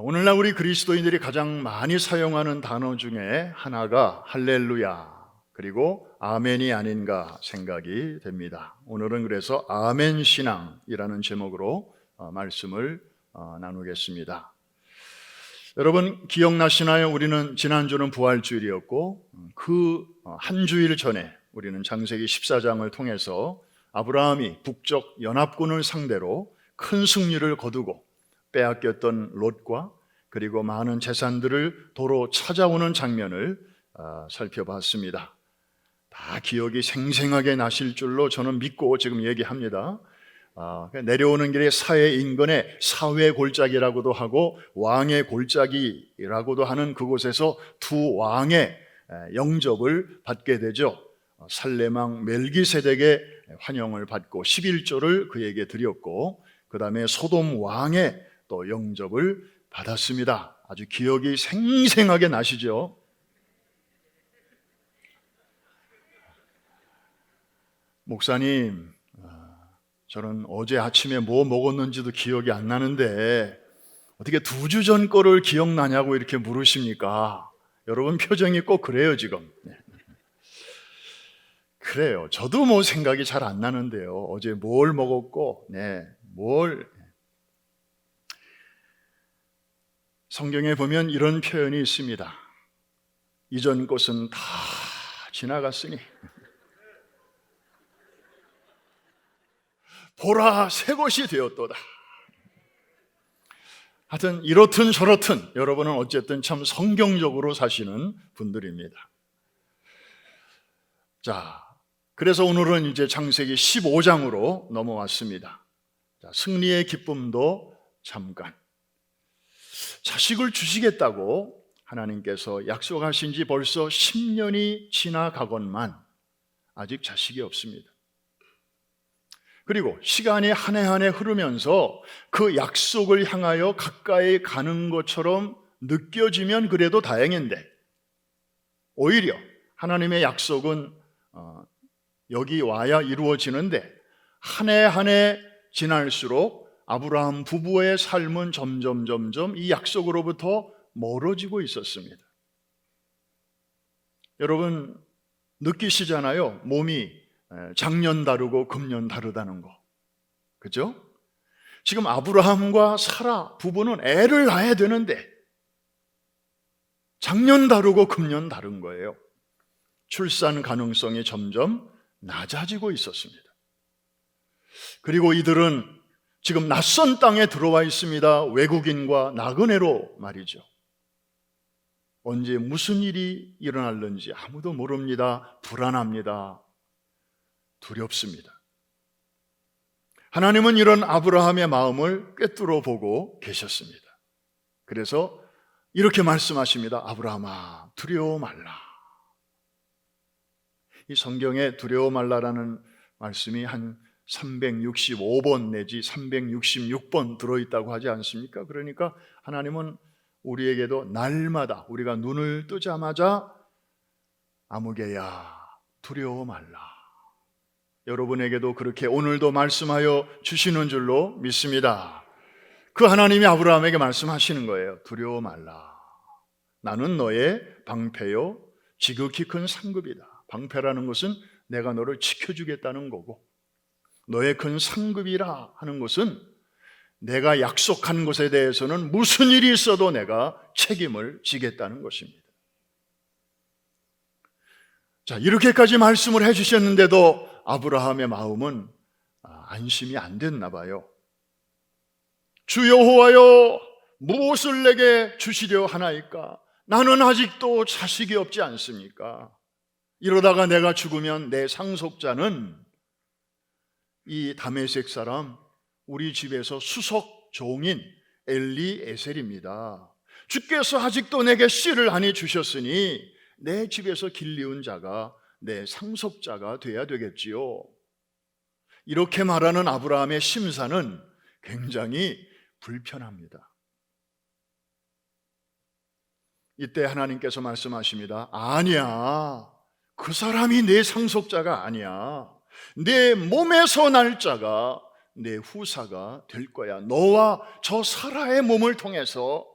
오늘날 우리 그리스도인들이 가장 많이 사용하는 단어 중에 하나가 할렐루야 그리고 아멘이 아닌가 생각이 됩니다. 오늘은 그래서 아멘 신앙이라는 제목으로 말씀을 나누겠습니다. 여러분 기억나시나요? 우리는 지난주는 부활주일이었고 그 한 주일 전에 우리는 창세기 14장을 통해서 아브라함이 북쪽 연합군을 상대로 큰 승리를 거두고 빼앗겼던 롯과 그리고 많은 재산들을 도로 찾아오는 장면을 살펴봤습니다. 다 기억이 생생하게 나실 줄로 저는 믿고 지금 얘기합니다. 내려오는 길에 사해 인근의 사회 골짜기라고도 하고 왕의 골짜기라고도 하는 그곳에서 두 왕의 영접을 받게 되죠. 살레망 멜기세덱의 환영을 받고 11조를 그에게 드렸고 그 다음에 소돔 왕의 또 영접을 받았습니다. 아주 기억이 생생하게 나시죠? 목사님, 저는 어제 아침에 뭐 먹었는지도 기억이 안 나는데 어떻게 2주 전 거를 기억나냐고 이렇게 물으십니까? 여러분 표정이 꼭 그래요 지금. 그래요. 저도 뭐 생각이 잘 안 나는데요. 어제 뭘 먹었고, 성경에 보면 이런 표현이 있습니다. 이전 것은 다 지나갔으니 보라 새 것이 되었도다. 하여튼 이렇든 저렇든 여러분은 어쨌든 참 성경적으로 사시는 분들입니다. 자, 그래서 오늘은 이제 창세기 15장으로 넘어왔습니다. 자, 승리의 기쁨도 잠깐. 자식을 주시겠다고 하나님께서 약속하신 지 벌써 10년이 지나가건만 아직 자식이 없습니다. 그리고 시간이 한 해 한 해 흐르면서 그 약속을 향하여 가까이 가는 것처럼 느껴지면 그래도 다행인데 오히려 하나님의 약속은 여기 와야 이루어지는데 한 해 한 해 지날수록 아브라함 부부의 삶은 점점 이 약속으로부터 멀어지고 있었습니다. 여러분 느끼시잖아요. 몸이 작년 다르고 금년 다르다는 거. 그죠? 지금 아브라함과 사라 부부는 애를 낳아야 되는데 작년 다르고 금년 다른 거예요. 출산 가능성이 점점 낮아지고 있었습니다. 그리고 이들은 지금 낯선 땅에 들어와 있습니다. 외국인과 나그네로 말이죠. 언제 무슨 일이 일어날는지 아무도 모릅니다. 불안합니다. 두렵습니다. 하나님은 이런 아브라함의 마음을 꿰뚫어 보고 계셨습니다. 그래서 이렇게 말씀하십니다. 아브라함아, 두려워 말라. 이 성경에 두려워 말라라는 말씀이 한 365번 내지 366번 들어있다고 하지 않습니까? 그러니까 하나님은 우리에게도 날마다 우리가 눈을 뜨자마자 아무개야 두려워 말라. 여러분에게도 그렇게 오늘도 말씀하여 주시는 줄로 믿습니다. 그 하나님이 아브라함에게 말씀하시는 거예요. 두려워 말라. 나는 너의 방패요 지극히 큰 상급이다. 방패라는 것은 내가 너를 지켜주겠다는 거고 너의 큰 상급이라 하는 것은 내가 약속한 것에 대해서는 무슨 일이 있어도 내가 책임을 지겠다는 것입니다. 자, 이렇게까지 말씀을 해주셨는데도 아브라함의 마음은 안심이 안 됐나 봐요. 주 여호와여, 무엇을 내게 주시려 하나이까? 나는 아직도 자식이 없지 않습니까? 이러다가 내가 죽으면 내 상속자는 이 다메섹 사람 우리 집에서 수석 종인 엘리에셀입니다. 주께서 아직도 내게 씨를 아니 주셨으니 내 집에서 길리운 자가 내 상속자가 돼야 되겠지요. 이렇게 말하는 아브라함의 심사는 굉장히 불편합니다. 이때 하나님께서 말씀하십니다. 아니야, 그 사람이 내 상속자가 아니야. 내 몸에서 날 자가 내 후사가 될 거야. 너와 저 사라의 몸을 통해서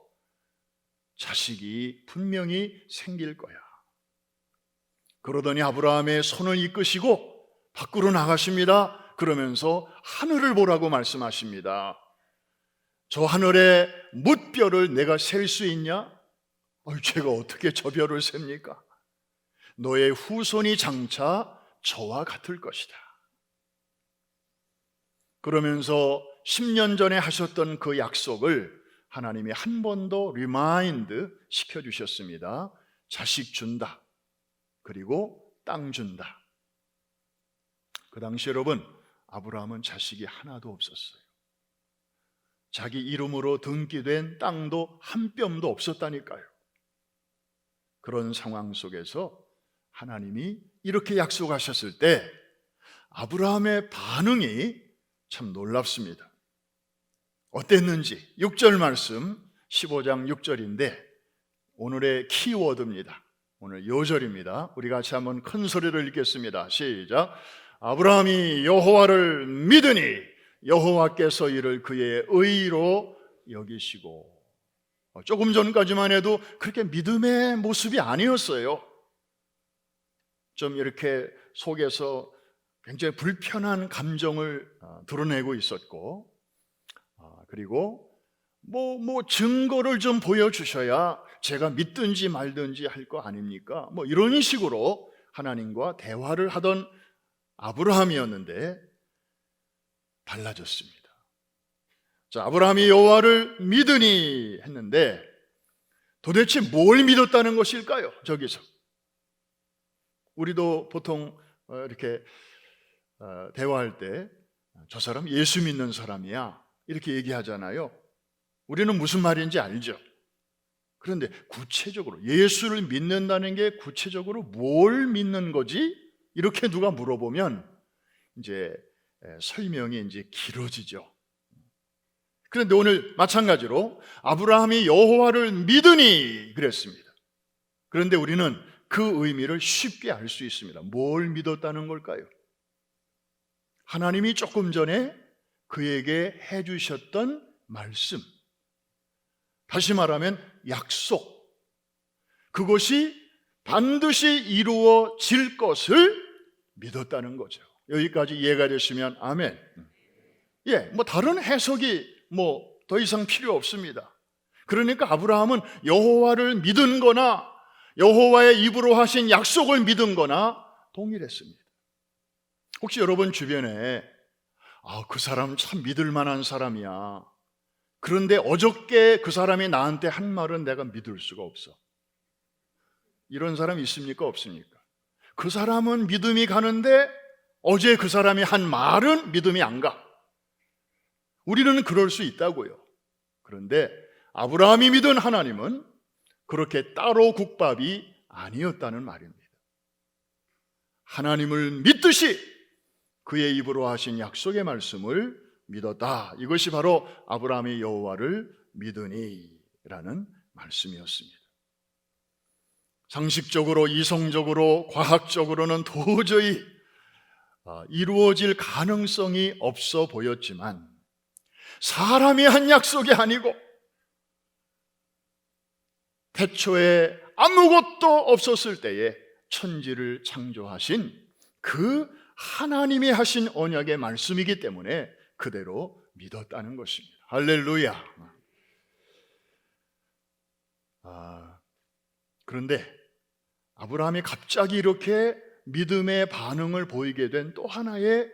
자식이 분명히 생길 거야. 그러더니 아브라함의 손을 이끄시고 밖으로 나가십니다. 그러면서 하늘을 보라고 말씀하십니다. 저 하늘의 뭇별을 내가 셀 수 있냐? 제가 어떻게 저 별을 셉니까? 너의 후손이 장차 저와 같을 것이다. 그러면서 10년 전에 하셨던 그 약속을 하나님이 한 번 더 리마인드 시켜주셨습니다. 자식 준다. 그리고 땅 준다. 그 당시 여러분, 아브라함은 자식이 하나도 없었어요. 자기 이름으로 등기된 땅도 한 뼘도 없었다니까요. 그런 상황 속에서 하나님이 이렇게 약속하셨을 때 아브라함의 반응이 참 놀랍습니다. 어땠는지 6절 말씀 15장 6절인데 오늘의 키워드입니다. 오늘 요절입니다. 우리 같이 한번 큰 소리를 읽겠습니다. 시작. 아브라함이 여호와를 믿으니 여호와께서 이를 그의 의로 여기시고. 조금 전까지만 해도 그렇게 믿음의 모습이 아니었어요. 좀 이렇게 속에서 굉장히 불편한 감정을 드러내고 있었고, 그리고 뭐 증거를 좀 보여주셔야 제가 믿든지 말든지 할 거 아닙니까? 이런 식으로 하나님과 대화를 하던 아브라함이었는데 달라졌습니다. 자, 아브라함이 여호와를 믿으니 했는데 도대체 뭘 믿었다는 것일까요? 저기서 우리도 보통 이렇게 대화할 때 저 사람 예수 믿는 사람이야 이렇게 얘기하잖아요. 우리는 무슨 말인지 알죠. 그런데 구체적으로 예수를 믿는다는 게 구체적으로 뭘 믿는 거지? 이렇게 누가 물어보면 이제 설명이 이제 길어지죠. 그런데 오늘 마찬가지로 아브라함이 여호와를 믿으니 그랬습니다. 그런데 우리는 그 의미를 쉽게 알 수 있습니다. 뭘 믿었다는 걸까요? 하나님이 조금 전에 그에게 해주셨던 말씀, 다시 말하면 약속, 그것이 반드시 이루어질 것을 믿었다는 거죠. 여기까지 이해가 되시면 아멘. 다른 해석이 더 이상 필요 없습니다. 그러니까 아브라함은 여호와를 믿은 거나 여호와의 입으로 하신 약속을 믿은 거나 동일했습니다. 혹시 여러분 주변에 그 사람 참 믿을 만한 사람이야. 그런데 어저께 그 사람이 나한테 한 말은 내가 믿을 수가 없어. 이런 사람 있습니까? 없습니까? 그 사람은 믿음이 가는데 어제 그 사람이 한 말은 믿음이 안 가. 우리는 그럴 수 있다고요. 그런데 아브라함이 믿은 하나님은 그렇게 따로 국밥이 아니었다는 말입니다. 하나님을 믿듯이 그의 입으로 하신 약속의 말씀을 믿었다. 이것이 바로 아브라함이 여호와를 믿으니라는 말씀이었습니다. 상식적으로, 이성적으로, 과학적으로는 도저히 이루어질 가능성이 없어 보였지만 사람이 한 약속이 아니고 태초에 아무것도 없었을 때에 천지를 창조하신 그 하나님이 하신 언약의 말씀이기 때문에 그대로 믿었다는 것입니다. 할렐루야. 그런데 아브라함이 갑자기 이렇게 믿음의 반응을 보이게 된 또 하나의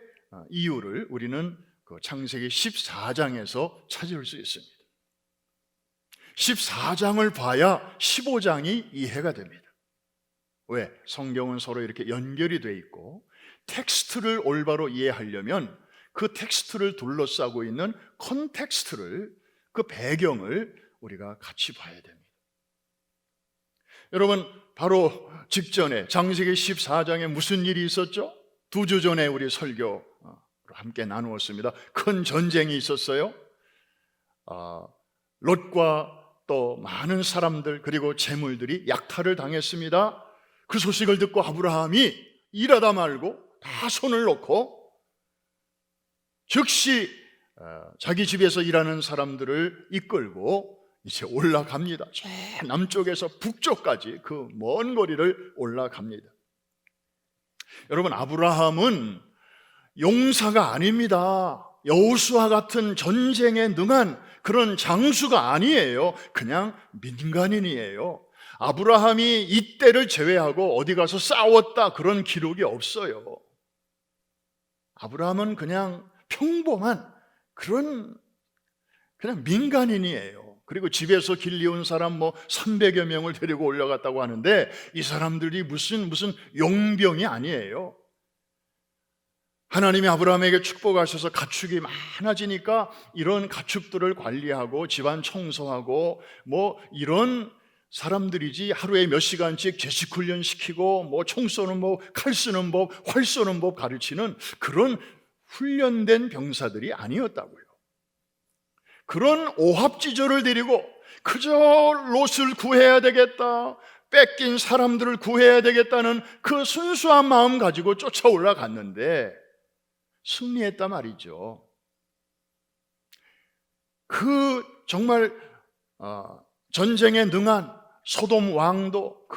이유를 우리는 그 창세기 14장에서 찾을 수 있습니다. 14장을 봐야 15장이 이해가 됩니다. 왜? 성경은 서로 이렇게 연결이 돼 있고 텍스트를 올바로 이해하려면 그 텍스트를 둘러싸고 있는 컨텍스트를, 그 배경을 우리가 같이 봐야 됩니다. 여러분, 바로 직전에 창세기 14장에 무슨 일이 있었죠? 2주 전에 우리 설교 함께 나누었습니다. 큰 전쟁이 있었어요. 롯과 또 많은 사람들 그리고 재물들이 약탈을 당했습니다. 그 소식을 듣고 아브라함이 일하다 말고 다 손을 놓고 즉시 자기 집에서 일하는 사람들을 이끌고 이제 올라갑니다. 저 남쪽에서 북쪽까지 그 먼 거리를 올라갑니다. 여러분, 아브라함은 용사가 아닙니다. 여호수아 같은 전쟁에 능한 그런 장수가 아니에요. 그냥 민간인이에요. 아브라함이 이때를 제외하고 어디 가서 싸웠다 그런 기록이 없어요. 아브라함은 그냥 평범한 그냥 민간인이에요. 그리고 집에서 길리온 사람 300여 명을 데리고 올라갔다고 하는데 이 사람들이 무슨 용병이 아니에요. 하나님이 아브라함에게 축복하셔서 가축이 많아지니까 이런 가축들을 관리하고 집안 청소하고 이런 사람들이지, 하루에 몇 시간씩 제식 훈련 시키고 총 쏘는 법, 칼 쓰는 법, 활 쏘는 법 가르치는 그런 훈련된 병사들이 아니었다고요. 그런 오합지졸을 데리고 그저 롯을 구해야 되겠다, 뺏긴 사람들을 구해야 되겠다는 그 순수한 마음 가지고 쫓아 올라갔는데 승리했단 말이죠. 그 정말 전쟁에 능한 소돔 왕도,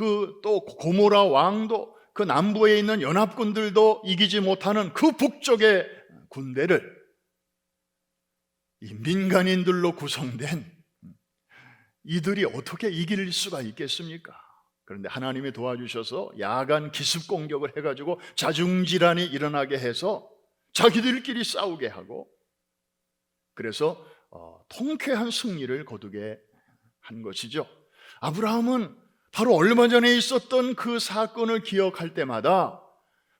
또 고모라 왕도, 그 남부에 있는 연합군들도 이기지 못하는 그 북쪽의 군대를 이 민간인들로 구성된 이들이 어떻게 이길 수가 있겠습니까? 그런데 하나님이 도와주셔서 야간 기습 공격을 해가지고 자중질환이 일어나게 해서 자기들끼리 싸우게 하고, 그래서 통쾌한 승리를 거두게 한 것이죠. 아브라함은 바로 얼마 전에 있었던 그 사건을 기억할 때마다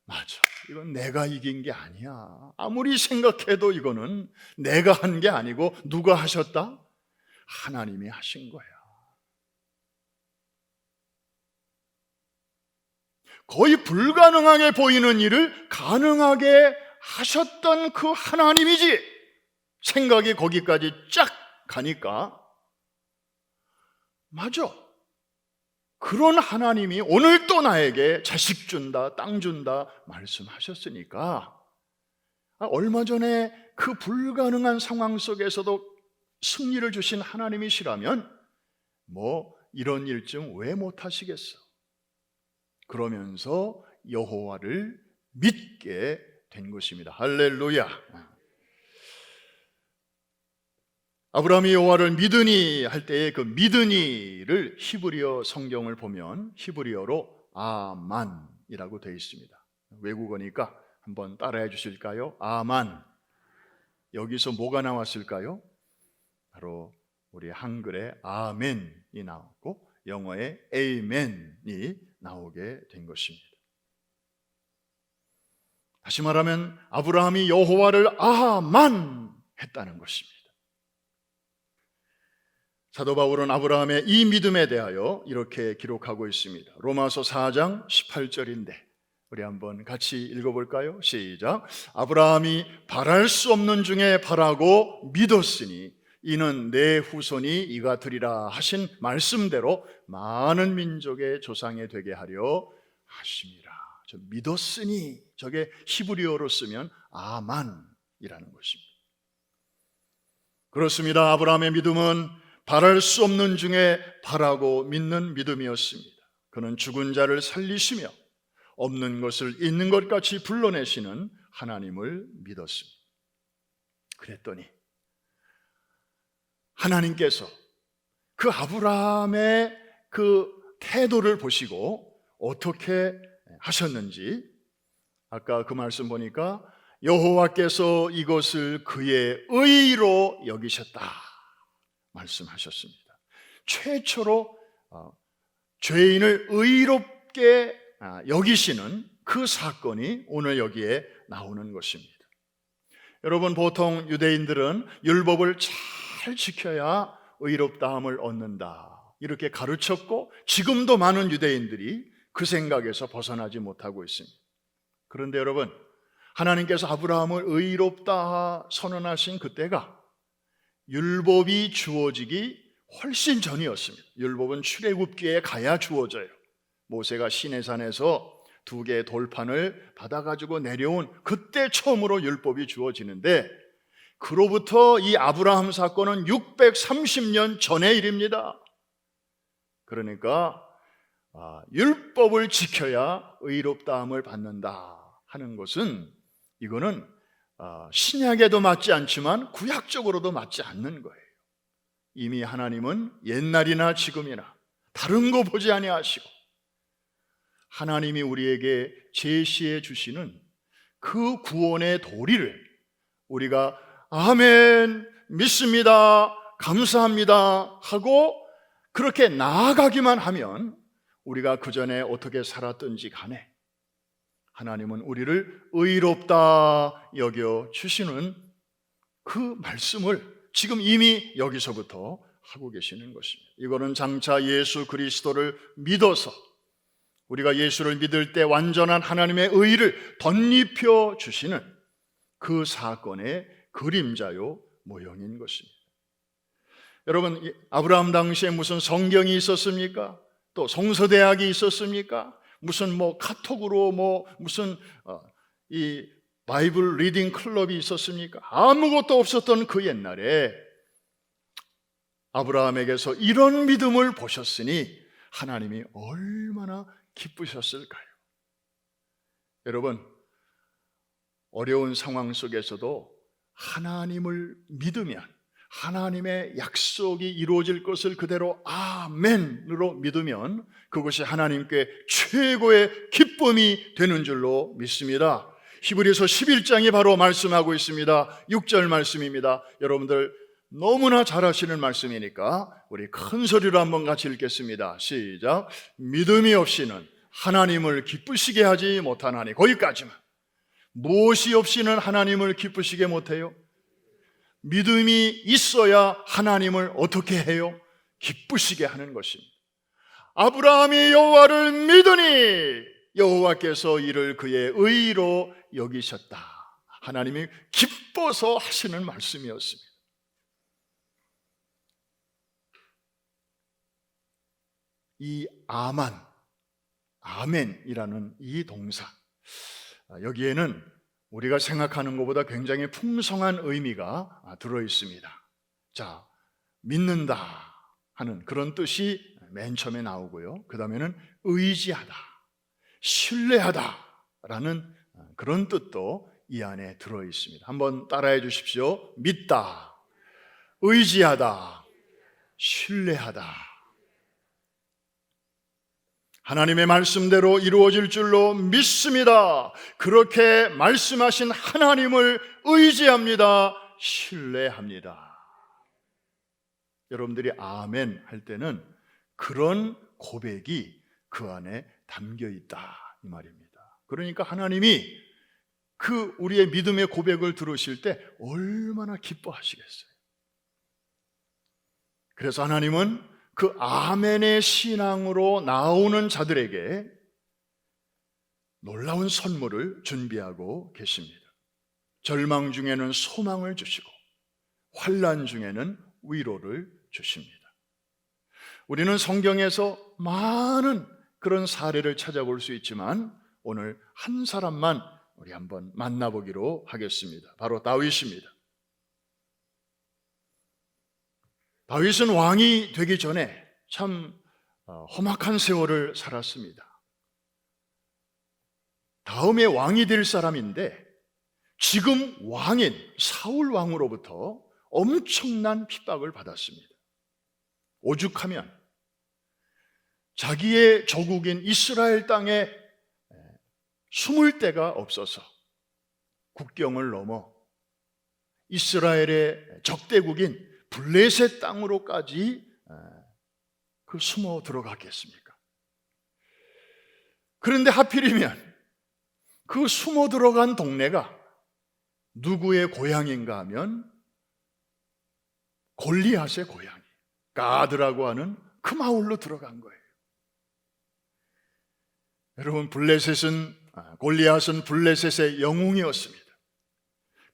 맞아, 이건 내가 이긴 게 아니야. 아무리 생각해도 이거는 내가 한 게 아니고 누가 하셨다? 하나님이 하신 거야. 거의 불가능하게 보이는 일을 가능하게 하셨던 그 하나님이지. 생각이 거기까지 쫙 가니까 맞아, 그런 하나님이 오늘 또 나에게 자식 준다, 땅 준다 말씀하셨으니까 얼마 전에 그 불가능한 상황 속에서도 승리를 주신 하나님이시라면 이런 일 좀 왜 못하시겠어? 그러면서 여호와를 믿게 된 것입니다. 할렐루야. 아브라함이 여호와를 믿으니 할 때의 그 믿으니를 히브리어 성경을 보면 히브리어로 아만이라고 되어 있습니다. 외국어니까 한번 따라해 주실까요? 아만. 여기서 뭐가 나왔을까요? 바로 우리 한글의 아멘이 나왔고 영어의 에이멘이 나오게 된 것입니다. 다시 말하면 아브라함이 여호와를 아만 했다는 것입니다. 사도 바울은 아브라함의 이 믿음에 대하여 이렇게 기록하고 있습니다. 로마서 4장 18절인데 우리 한번 같이 읽어볼까요? 시작. 아브라함이 바랄 수 없는 중에 바라고 믿었으니 이는 내 후손이 이가 되리라 하신 말씀대로 많은 민족의 조상이 되게 하려 하심이라. 저 믿었으니, 저게 히브리어로 쓰면 아만이라는 것입니다. 그렇습니다. 아브라함의 믿음은 바랄 수 없는 중에 바라고 믿는 믿음이었습니다. 그는 죽은 자를 살리시며 없는 것을 있는 것 같이 불러내시는 하나님을 믿었습니다. 그랬더니 하나님께서 그 아브라함의 그 태도를 보시고 어떻게 하셨는지, 아까 그 말씀 보니까 여호와께서 이것을 그의 의로 여기셨다 말씀하셨습니다. 최초로 죄인을 의롭게 여기시는 그 사건이 오늘 여기에 나오는 것입니다. 여러분, 보통 유대인들은 율법을 잘 지켜야 의롭다함을 얻는다 이렇게 가르쳤고, 지금도 많은 유대인들이 그 생각에서 벗어나지 못하고 있습니다. 그런데 여러분, 하나님께서 아브라함을 의롭다 선언하신 그때가 율법이 주어지기 훨씬 전이었습니다. 율법은 출애굽기에 가야 주어져요. 모세가 시내산에서 2개의 돌판을 받아가지고 내려온 그때 처음으로 율법이 주어지는데, 그로부터 이 아브라함 사건은 630년 전의 일입니다. 그러니까 율법을 지켜야 의롭다함을 받는다 하는 것은, 이거는 신약에도 맞지 않지만 구약적으로도 맞지 않는 거예요. 이미 하나님은 옛날이나 지금이나 다른 거 보지 아니하시고 하나님이 우리에게 제시해 주시는 그 구원의 도리를 우리가 아멘, 믿습니다, 감사합니다 하고 그렇게 나아가기만 하면, 우리가 그 전에 어떻게 살았든지 간에 하나님은 우리를 의롭다 여겨 주시는 그 말씀을 지금 이미 여기서부터 하고 계시는 것입니다. 이거는 장차 예수 그리스도를 믿어서 우리가 예수를 믿을 때 완전한 하나님의 의를 덧입혀 주시는 그 사건의 그림자요 모형인 것입니다. 여러분, 아브라함 당시에 무슨 성경이 있었습니까? 또 성서대학이 있었습니까? 무슨 카톡으로 무슨 이 바이블 리딩 클럽이 있었습니까? 아무것도 없었던 그 옛날에 아브라함에게서 이런 믿음을 보셨으니 하나님이 얼마나 기쁘셨을까요? 여러분, 어려운 상황 속에서도 하나님을 믿으면, 하나님의 약속이 이루어질 것을 그대로 아멘으로 믿으면 그것이 하나님께 최고의 기쁨이 되는 줄로 믿습니다. 히브리서 11장이 바로 말씀하고 있습니다. 6절 말씀입니다. 여러분들 너무나 잘 아시는 말씀이니까 우리 큰 소리로 한번 같이 읽겠습니다. 시작. 믿음이 없이는 하나님을 기쁘시게 하지 못하나니. 거기까지만. 무엇이 없이는 하나님을 기쁘시게 못해요? 믿음이 있어야 하나님을 어떻게 해요? 기쁘시게 하는 것입니다. 아브라함이 여호와를 믿으니 여호와께서 이를 그의 의로 여기셨다. 하나님이 기뻐서 하시는 말씀이었습니다. 이 아멘이라는 이 동사, 여기에는 우리가 생각하는 것보다 굉장히 풍성한 의미가 들어있습니다. 자, 믿는다 하는 그런 뜻이 맨 처음에 나오고요. 그 다음에는 의지하다, 신뢰하다 라는 그런 뜻도 이 안에 들어있습니다. 한번 따라해 주십시오. 믿다, 의지하다, 신뢰하다. 하나님의 말씀대로 이루어질 줄로 믿습니다. 그렇게 말씀하신 하나님을 의지합니다. 신뢰합니다. 여러분들이 아멘 할 때는 그런 고백이 그 안에 담겨 있다 이 말입니다. 그러니까 하나님이 그 우리의 믿음의 고백을 들으실 때 얼마나 기뻐하시겠어요. 그래서 하나님은 그 아멘의 신앙으로 나오는 자들에게 놀라운 선물을 준비하고 계십니다. 절망 중에는 소망을 주시고 환난 중에는 위로를 주십니다. 우리는 성경에서 많은 그런 사례를 찾아볼 수 있지만 오늘 한 사람만 우리 한번 만나보기로 하겠습니다. 바로 다윗입니다. 다윗은 왕이 되기 전에 참 험악한 세월을 살았습니다. 다음에 왕이 될 사람인데 지금 왕인 사울 왕으로부터 엄청난 핍박을 받았습니다. 오죽하면 자기의 조국인 이스라엘 땅에 숨을 데가 없어서 국경을 넘어 이스라엘의 적대국인 블레셋 땅으로까지 숨어 들어갔겠습니까? 그런데 하필이면 그 숨어 들어간 동네가 누구의 고향인가 하면 골리앗의 고향, 가드라고 하는 그 마을로 들어간 거예요. 여러분, 골리앗은 블레셋의 영웅이었습니다.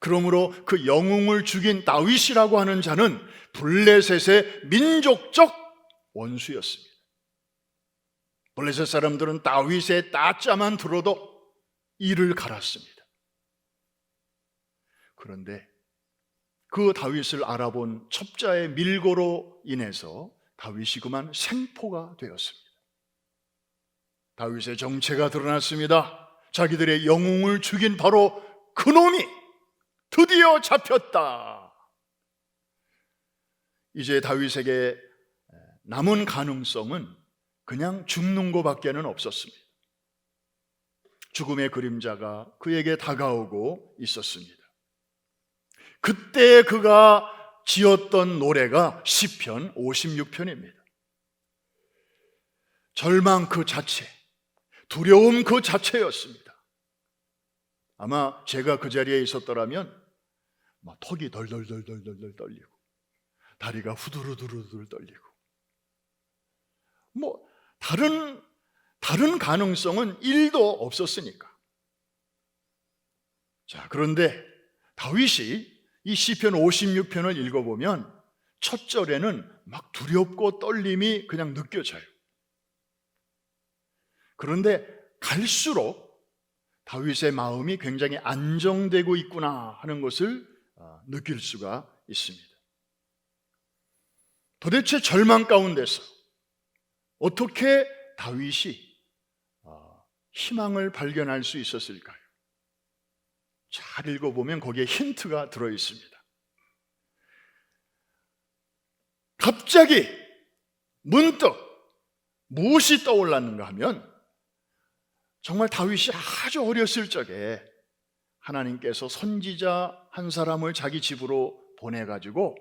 그러므로 그 영웅을 죽인 다윗이라고 하는 자는 블레셋의 민족적 원수였습니다. 블레셋 사람들은 다윗의 따자만 들어도 이를 갈았습니다. 그런데 그 다윗을 알아본 첩자의 밀고로 인해서 다윗이 그만 생포가 되었습니다. 다윗의 정체가 드러났습니다. 자기들의 영웅을 죽인 바로 그놈이 드디어 잡혔다. 이제 다윗에게 남은 가능성은 그냥 죽는 것밖에는 없었습니다. 죽음의 그림자가 그에게 다가오고 있었습니다. 그때 그가 지었던 노래가 시편 56편입니다. 절망 그 자체, 두려움 그 자체였습니다. 아마 제가 그 자리에 있었더라면 막 턱이 덜덜덜덜덜 떨리고 다리가 후두루두루두루 떨리고 다른 가능성은 1도 없었으니까. 자, 그런데 다윗이 이 시편 56편을 읽어보면 첫 절에는 막 두렵고 떨림이 그냥 느껴져요. 그런데 갈수록 다윗의 마음이 굉장히 안정되고 있구나 하는 것을 느낄 수가 있습니다. 도대체 절망 가운데서 어떻게 다윗이 희망을 발견할 수 있었을까요? 잘 읽어보면 거기에 힌트가 들어있습니다. 갑자기 문득 무엇이 떠올랐는가 하면 정말 다윗이 아주 어렸을 적에 하나님께서 선지자 한 사람을 자기 집으로 보내가지고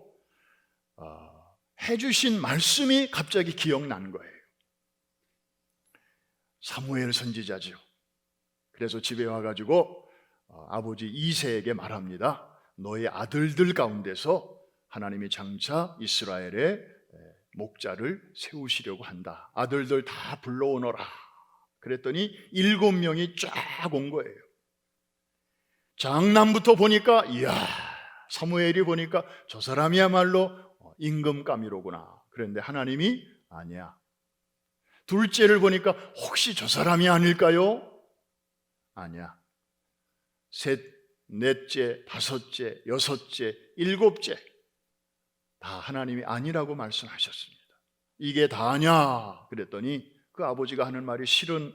해주신 말씀이 갑자기 기억난 거예요. 사무엘 선지자죠. 그래서 집에 와가지고 아버지 이새에게 말합니다. 너의 아들들 가운데서 하나님이 장차 이스라엘의 목자를 세우시려고 한다. 아들들 다 불러오너라. 그랬더니 7명이 쫙 온 거예요. 장남부터 보니까 이야, 사무엘이 보니까 저 사람이야말로 임금감이로구나. 그런데 하나님이 아니야. 둘째를 보니까 혹시 저 사람이 아닐까요? 아니야. 셋, 넷째, 다섯째, 여섯째, 일곱째 다 하나님이 아니라고 말씀하셨습니다. 이게 다냐? 그랬더니 그 아버지가 하는 말이 실은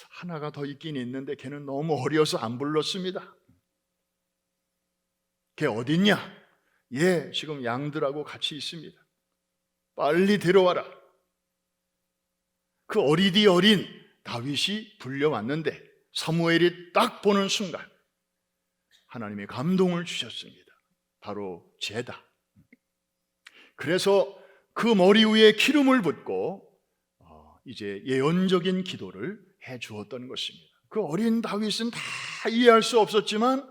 하나가 더 있긴 있는데 걔는 너무 어려서 안 불렀습니다. 걔 어딨냐? 예, 지금 양들하고 같이 있습니다. 빨리 데려와라. 그 어리디 어린 다윗이 불려왔는데 사무엘이 딱 보는 순간 하나님의 감동을 주셨습니다. 바로 쟤다. 그래서 그 머리 위에 기름을 붓고 이제 예언적인 기도를 해 주었던 것입니다. 그 어린 다윗은 다 이해할 수 없었지만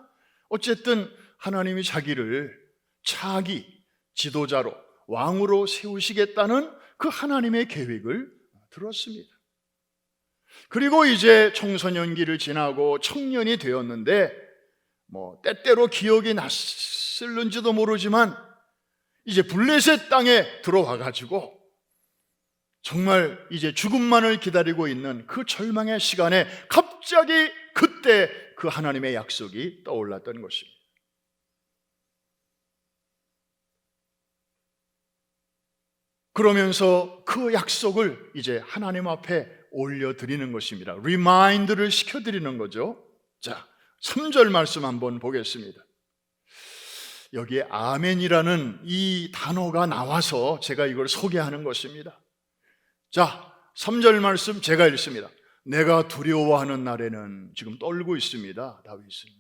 어쨌든 하나님이 자기를 차기 지도자로 왕으로 세우시겠다는 그 하나님의 계획을 들었습니다. 그리고 이제 청소년기를 지나고 청년이 되었는데 때때로 기억이 났을는지도 모르지만 이제 블레셋 땅에 들어와 가지고 정말 이제 죽음만을 기다리고 있는 그 절망의 시간에 갑자기 그때 그 하나님의 약속이 떠올랐던 것입니다. 그러면서 그 약속을 이제 하나님 앞에 올려드리는 것입니다. 리마인드를 시켜드리는 거죠. 자, 3절 말씀 한번 보겠습니다. 여기에 아멘이라는 이 단어가 나와서 제가 이걸 소개하는 것입니다. 자, 3절 말씀 제가 읽습니다. 내가 두려워하는 날에는, 지금 떨고 있습니다, 다윗은.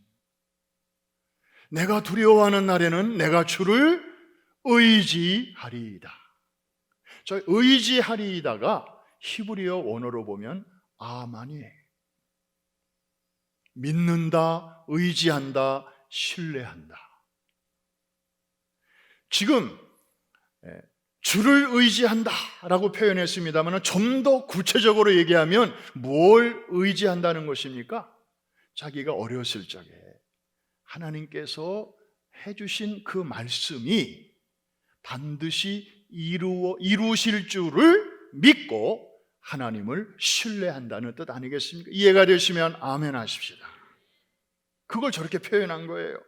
내가 두려워하는 날에는 내가 주를 의지하리이다. 저 의지하리이다가 히브리어 원어로 보면 아만이에요. 믿는다, 의지한다, 신뢰한다. 지금 주를 의지한다 라고 표현했습니다만 좀 더 구체적으로 얘기하면 뭘 의지한다는 것입니까? 자기가 어렸을 적에 하나님께서 해주신 그 말씀이 반드시 이루실 줄을 믿고 하나님을 신뢰한다는 뜻 아니겠습니까? 이해가 되시면 아멘 하십시다. 그걸 저렇게 표현한 거예요.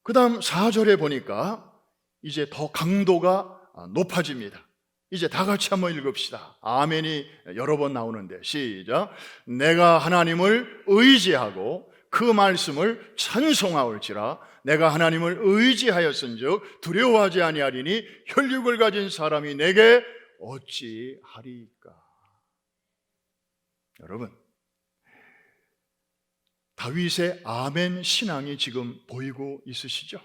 그 다음 4절에 보니까 이제 더 강도가 높아집니다. 이제 다 같이 한번 읽읍시다. 아멘이 여러 번 나오는데 시작. 내가 하나님을 의지하고 그 말씀을 찬송하올지라. 내가 하나님을 의지하였은즉 두려워하지 아니하리니 혈육을 가진 사람이 내게 어찌하리까. 여러분, 다윗의 아멘 신앙이 지금 보이고 있으시죠?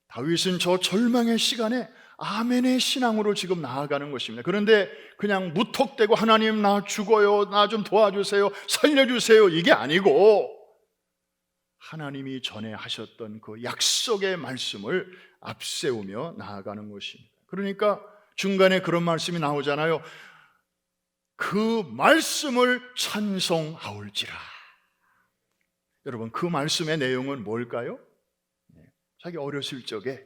다윗은 저 절망의 시간에 아멘의 신앙으로 지금 나아가는 것입니다. 그런데 그냥 무턱대고 하나님 나 죽어요, 나 좀 도와주세요, 살려주세요, 이게 아니고 하나님이 전에 하셨던 그 약속의 말씀을 앞세우며 나아가는 것입니다. 그러니까 중간에 그런 말씀이 나오잖아요. 그 말씀을 찬송하올지라. 여러분, 그 말씀의 내용은 뭘까요? 자기 어렸을 적에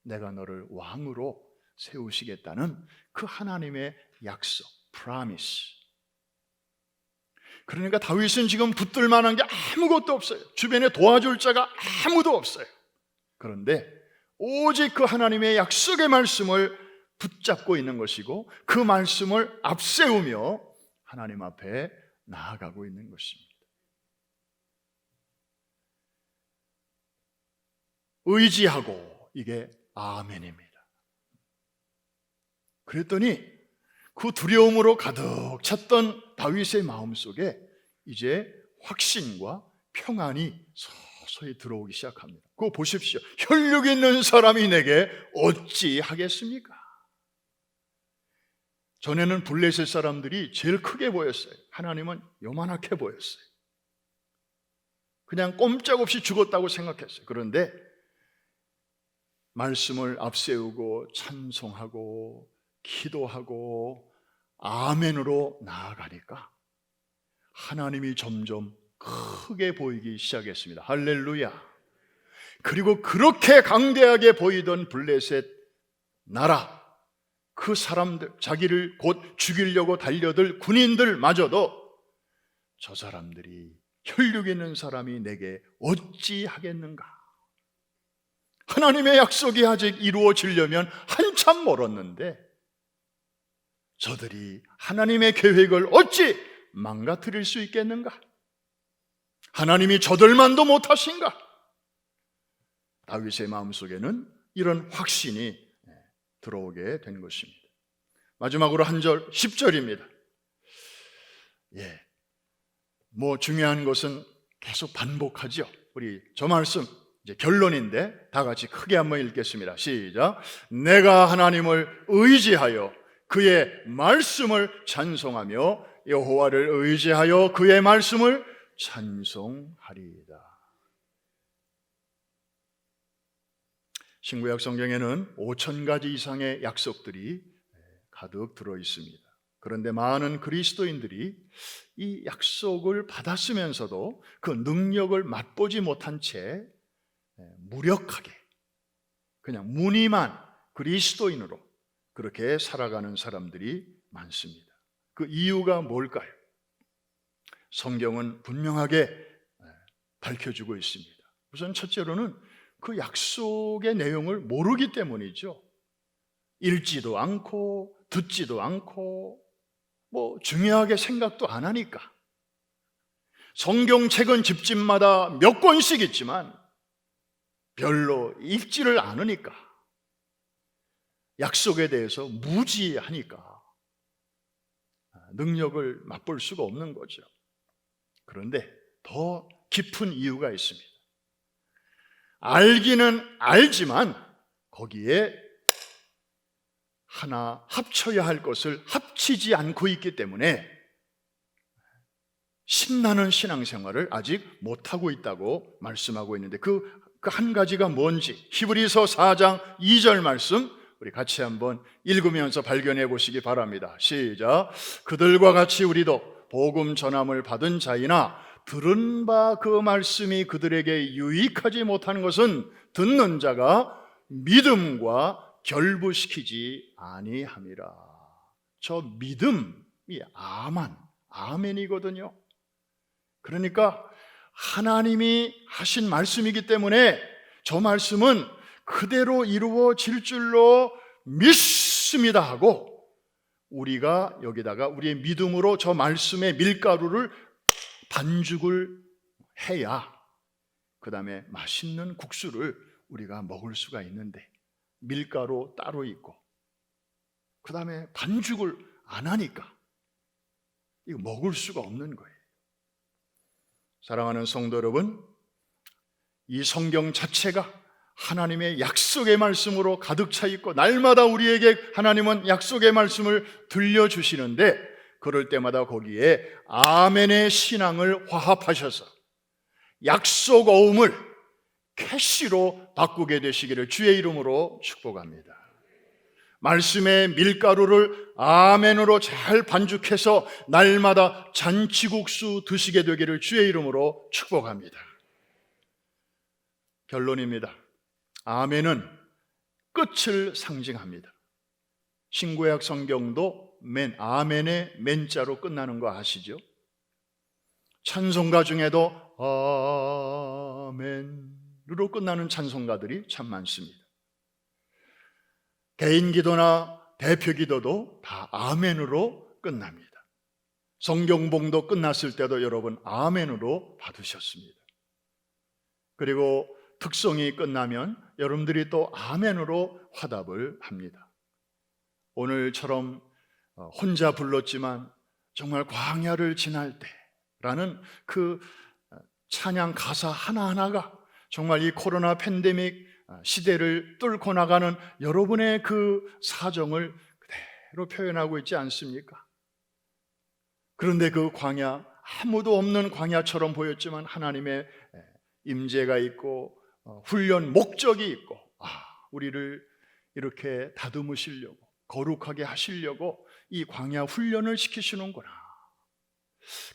내가 너를 왕으로 세우시겠다는 그 하나님의 약속, promise. 그러니까 다윗은 지금 붙들 만한 게 아무것도 없어요. 주변에 도와줄 자가 아무도 없어요. 그런데 오직 그 하나님의 약속의 말씀을 붙잡고 있는 것이고 그 말씀을 앞세우며 하나님 앞에 나아가고 있는 것입니다. 의지하고, 이게 아멘입니다. 그랬더니 그 두려움으로 가득 찼던 다윗의 마음속에 이제 확신과 평안이 서서히 들어오기 시작합니다. 그거 보십시오. 혈육 있는 사람이 내게 어찌 하겠습니까? 전에는 블레셋 사람들이 제일 크게 보였어요. 하나님은 요만하게 보였어요. 그냥 꼼짝없이 죽었다고 생각했어요. 그런데 말씀을 앞세우고 찬송하고 기도하고 아멘으로 나아가니까 하나님이 점점 크게 보이기 시작했습니다. 할렐루야. 그리고 그렇게 강대하게 보이던 블레셋 나라, 그 사람들, 자기를 곧 죽이려고 달려들 군인들마저도 저 사람들이 혈육 있는 사람이 내게 어찌 하겠는가? 하나님의 약속이 아직 이루어지려면 한참 멀었는데 저들이 하나님의 계획을 어찌 망가뜨릴 수 있겠는가? 하나님이 저들만도 못하신가? 다윗의 마음속에는 이런 확신이 들어오게 된 것입니다. 마지막으로 한 절 10절입니다. 뭐 중요한 것은 계속 반복하죠. 우리 저 말씀 이제 결론인데 다 같이 크게 한번 읽겠습니다. 시작. 내가 하나님을 의지하여 그의 말씀을 찬송하며 여호와를 의지하여 그의 말씀을 찬송하리이다. 신구약 성경에는 5,000가지 이상의 약속들이 가득 들어 있습니다. 그런데 많은 그리스도인들이 이 약속을 받았으면서도 그 능력을 맛보지 못한 채 무력하게 그냥 무늬만 그리스도인으로 그렇게 살아가는 사람들이 많습니다. 그 이유가 뭘까요? 성경은 분명하게 밝혀주고 있습니다. 우선 첫째로는 그 약속의 내용을 모르기 때문이죠. 읽지도 않고 듣지도 않고 뭐 중요하게 생각도 안 하니까. 성경책은 집집마다 몇 권씩 있지만 별로 읽지를 않으니까, 약속에 대해서 무지하니까 능력을 맛볼 수가 없는 거죠. 그런데 더 깊은 이유가 있습니다. 알기는 알지만 거기에 하나 합쳐야 할 것을 합치지 않고 있기 때문에 신나는 신앙생활을 아직 못하고 있다고 말씀하고 있는데 그 한 가지가 뭔지 히브리서 4장 2절 말씀 우리 같이 한번 읽으면서 발견해 보시기 바랍니다. 시작. 그들과 같이 우리도 복음 전함을 받은 자이나 들은 바 그 말씀이 그들에게 유익하지 못하는 것은 듣는 자가 믿음과 결부시키지 아니함이라. 저 믿음이 아멘이거든요. 그러니까 하나님이 하신 말씀이기 때문에 저 말씀은 그대로 이루어질 줄로 믿습니다 하고 우리가 여기다가 우리의 믿음으로 저 말씀의 밀가루를 반죽을 해야 그 다음에 맛있는 국수를 우리가 먹을 수가 있는데 밀가루 따로 있고 그 다음에 반죽을 안 하니까 이거 먹을 수가 없는 거예요. 사랑하는 성도 여러분, 이 성경 자체가 하나님의 약속의 말씀으로 가득 차 있고 날마다 우리에게 하나님은 약속의 말씀을 들려주시는데 그럴 때마다 거기에 아멘의 신앙을 화합하셔서 약속 어음을 캐시로 바꾸게 되시기를 주의 이름으로 축복합니다. 말씀의 밀가루를 아멘으로 잘 반죽해서 날마다 잔치국수 드시게 되기를 주의 이름으로 축복합니다. 결론입니다. 아멘은 끝을 상징합니다. 신구약 성경도 아멘의 맨자로 끝나는 거 아시죠? 찬송가 중에도 아멘으로 끝나는 찬송가들이 참 많습니다. 개인 기도나 대표 기도도 다 아멘으로 끝납니다. 성경봉도 끝났을 때도 여러분 아멘으로 받으셨습니다. 그리고 특성이 끝나면 여러분들이 또 아멘으로 화답을 합니다. 오늘처럼 혼자 불렀지만 정말 광야를 지날 때라는 그 찬양 가사 하나하나가 정말 이 코로나 팬데믹 시대를 뚫고 나가는 여러분의 그 사정을 그대로 표현하고 있지 않습니까? 그런데 그 광야, 아무도 없는 광야처럼 보였지만 하나님의 임재가 있고 훈련 목적이 있고 우리를 이렇게 다듬으시려고 거룩하게 하시려고 이 광야 훈련을 시키시는구나.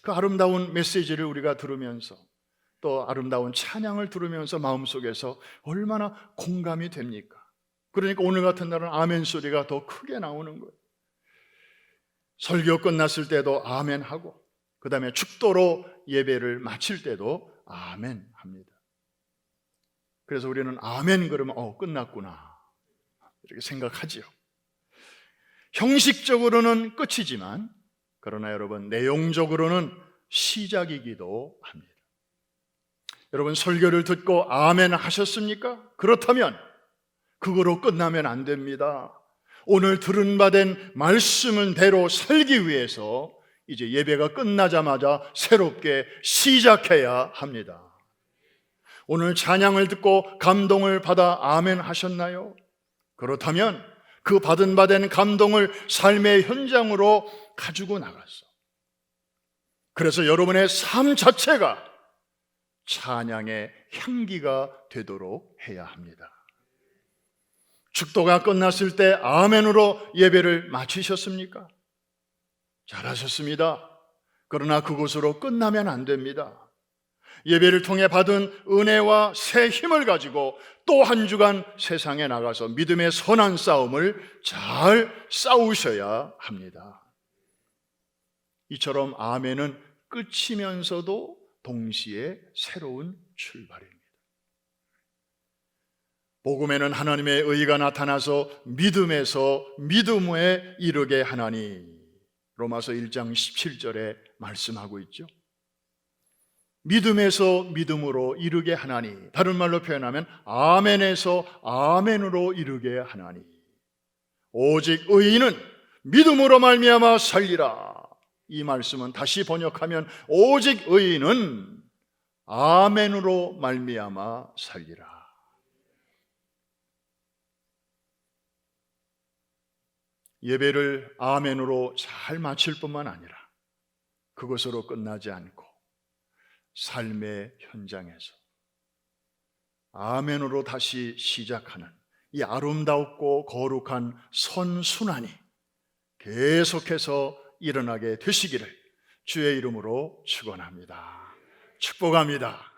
그 아름다운 메시지를 우리가 들으면서 또 아름다운 찬양을 들으면서 마음속에서 얼마나 공감이 됩니까? 그러니까 오늘 같은 날은 아멘 소리가 더 크게 나오는 거예요. 설교 끝났을 때도 아멘 하고 그 다음에 축도로 예배를 마칠 때도 아멘 합니다. 그래서 우리는 아멘 그러면 끝났구나 이렇게 생각하지요. 형식적으로는 끝이지만 그러나 여러분 내용적으로는 시작이기도 합니다. 여러분 설교를 듣고 아멘 하셨습니까? 그렇다면 그거로 끝나면 안 됩니다. 오늘 들은 바 된 말씀은 대로 살기 위해서 이제 예배가 끝나자마자 새롭게 시작해야 합니다. 오늘 찬양을 듣고 감동을 받아 아멘 하셨나요? 그렇다면 그 받은 바 된 감동을 삶의 현장으로 가지고 나갔어. 그래서 여러분의 삶 자체가 찬양의 향기가 되도록 해야 합니다. 축도가 끝났을 때 아멘으로 예배를 마치셨습니까? 잘하셨습니다. 그러나 그곳으로 끝나면 안 됩니다. 예배를 통해 받은 은혜와 새 힘을 가지고 또 한 주간 세상에 나가서 믿음의 선한 싸움을 잘 싸우셔야 합니다. 이처럼 아멘은 끝이면서도 동시에 새로운 출발입니다. 복음에는 하나님의 의가 나타나서 믿음에서 믿음에 이르게 하나니 로마서 1장 17절에 말씀하고 있죠. 믿음에서 믿음으로 이르게 하나니, 다른 말로 표현하면 아멘에서 아멘으로 이르게 하나니 오직 의인은 믿음으로 말미암아 살리라. 이 말씀은 다시 번역하면 오직 의인은 아멘으로 말미암아 살리라. 예배를 아멘으로 잘 마칠 뿐만 아니라 그것으로 끝나지 않고 삶의 현장에서 아멘으로 다시 시작하는 이 아름답고 거룩한 선순환이 계속해서 일어나게 되시기를 주의 이름으로 축원합니다. 축복합니다.